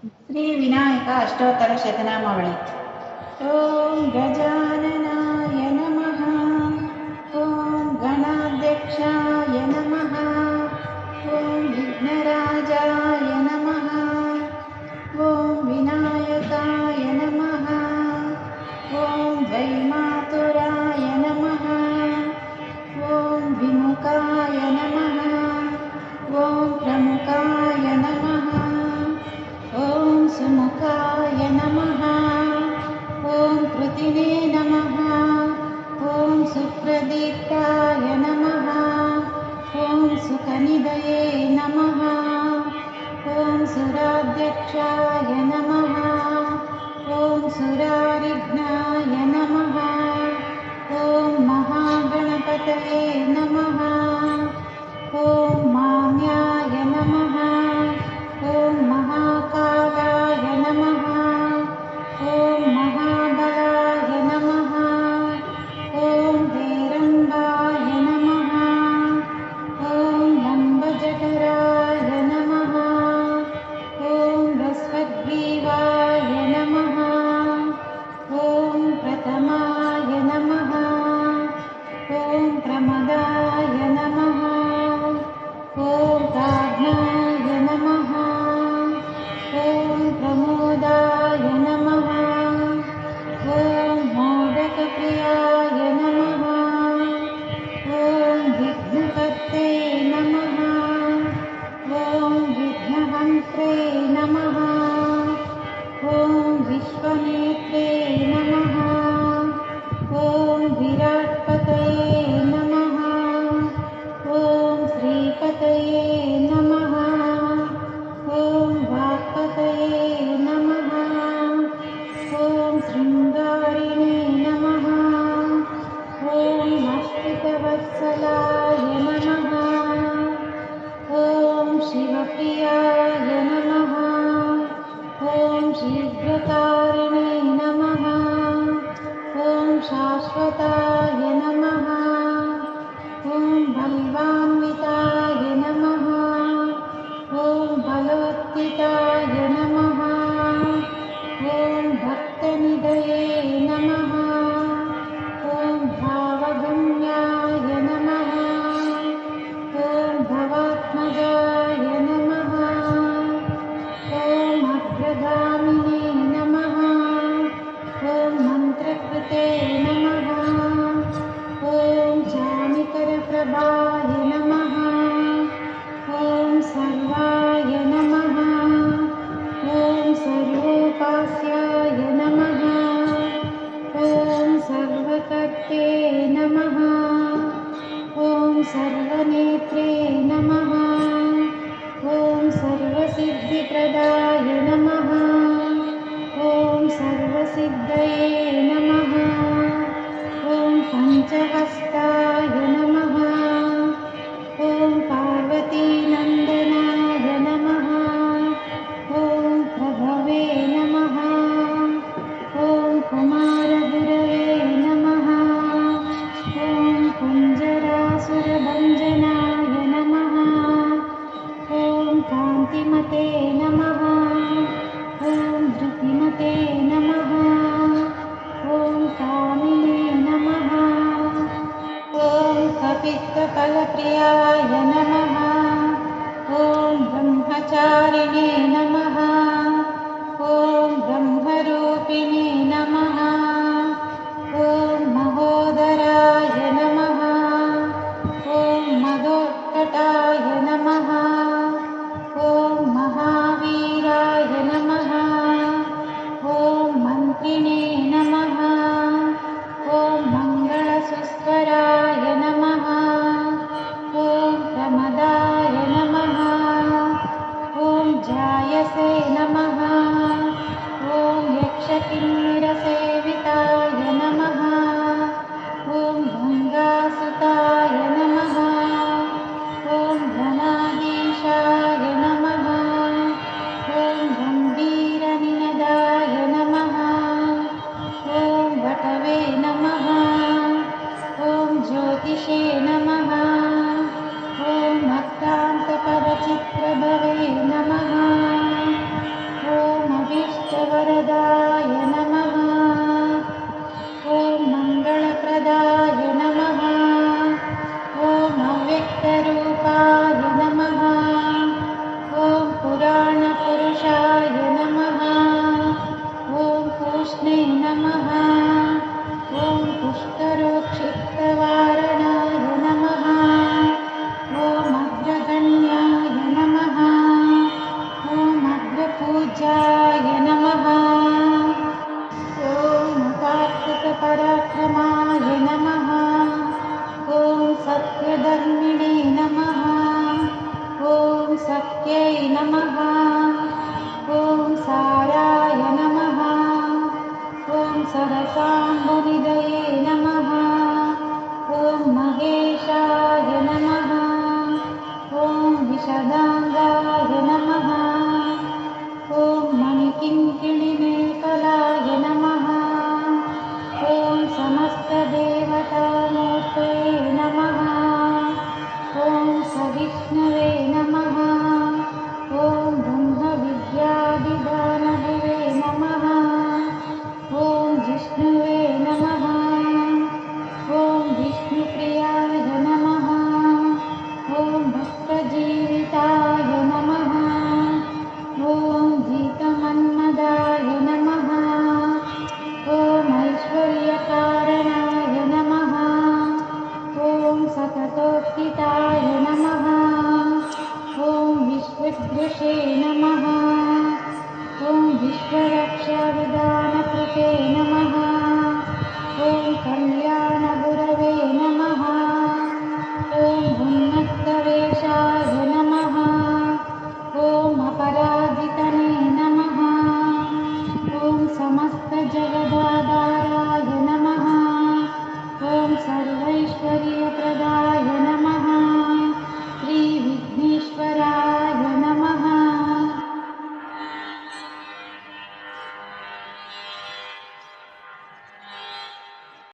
श्री विनायक अष्टोत्तर शतनामावळी। ओम गजाननाय नमः। ओम गणाध्यक्षाय नमः। ओम विघ्नराजाय नमः। ओम विनायकाय नमः। ओम वैमातुराय नमः। ओम विमुखाय नमः। ओम प्रमुखाय नमः। ओम सुमुखाय नमः। ओम कृतिने नमः। ओम सुप्रदीप्ताय नमः। ओम सुखनिधये नमः। ओम सुराध्यक्षाय नमः। ओम सुरारिघ्नाय नमः। ओम महागणपतये नमः। ओम मान्याय नमः। ओम महाकालाय नमः। ओम महाबलाय नमः। ओम हेरम्बाय नमः। ओम लम्बजठराय नमः। ओम वस्वग्रीवाय नमः। ओम प्रथमाय नमः। ओम प्रमदाय नमः। ओम प्राज्ञाय नमः। ओम प्रमोदाय नमः। ओम मोदकप्रियाय नमः। ओम विघ्नकर्ते नमः। ओम विघ्नहन्त्रे नमः। ओम विश्वनेत्रे नमः। ओम विराट्पतये नमः। ओम श्रीपतये नमः। ओम वाक्पतये नमः। ओम शृंगारिणे नमः। ओम अष्टितवत्सलाय नमः। ओम शिवप्रियाय नमः। ओम शीघ्रकारिणे नमः। ओम शाश्वताय नमः। ओम बलवान्विताय नमः। ओम बलोत्थिताय नमः। ओम भक्तनिधये नमः। ओम भावगम्याय नमः। ओम भवात्मजाय नमः। ओम अग्रगामिने नमः। ओम मन्त्रकृते नमः। ओम चाणिकरप्रभाय नमः। ओम सर्वाय नमः। ओम सर्वोपास्याय नमः। ओम सर्वकर्ते नमः। ओम सर्वनेत्रे नमः। ओम सर्वसिद्धिप्रदाय नमः। ओम सर्वसिद्धये नमः। ओम पञ्चहस्ताय नमः। ओम पार्वतीनन्दनाय नमः। ओम प्रभवे नमः। ओम कुमारगुरवे नमः। ओम कुञ्जरासुरभञ्जनाय नमः। ओम कान्तिमते नमः। ओम धृतिमते नमः। ओम कामिने नमः। ओम कपित्थफलप्रियाय नमः। ओम ब्रह्मचारिणे नमः। ओम ब्रह्मरूपिणे नमः। ओम महोदराय नमः। ओम मदोत्कटाय नमः। ओम महावीराय नमः। ओम मन्त्रिणे नमः। ओम मङ्गलसुस्वराय नमः। ओम प्रमदाय नमः। ओम जायसे नमः। ओम यक्षकिन्नरसेविताय नमः। ओम गङ्गासुताय नमः। ओम गणाधीशाय नमः। ओम गम्भीरनिनदाय नमः। ओम वटवे नमः। ओम ज्योतिषे नमः। ओम अक्रान्तपरचित्रभवे नमः। सर्ववरदाय नमः। ॐ मङ्गलप्रदाय नमः। ॐ अव्यक्तरूपाय नमः। ॐ पुराणपुरुषाय नमः। ॐ पूष्णे नमः। ॐ पुष्करोक्षिप्तवारणाय नमः। ॐ अग्रगण्याय नमः। ॐ अग्रपूजाय नमः। ॐ उपाकृतपराक्रमाय नमः। ॐ सत्यधर्मिणे नमः। ॐ सत्यै नमः। ॐ साराय नमः। ॐ सरसाम्बुनिधये नमः। ॐ महेशाय नमः। ॐ विशदाङ्गाय नमः। ॐ मणिकिङ्किणिमेखलाय नमः। ॐ समस्तदेवतामूर्तये नमः। ॐ सविष्णवे नमः। ॐ ब्रह्मविद्याभिधानगुरे नमः। ॐ जिष्णुवे नमः। ॐ विष्णुप्रियाय नमः। ॐ भक्तजीविताय नमः। ॐ जीतमन्मदाय नमः। ॐ ऐश्वर्यकारणाय नमः। ॐ सततोत्थिताय नमः। ॐ विश्वदृशे नमः। ॐ विश्वरक्षाविधानकृते नमः।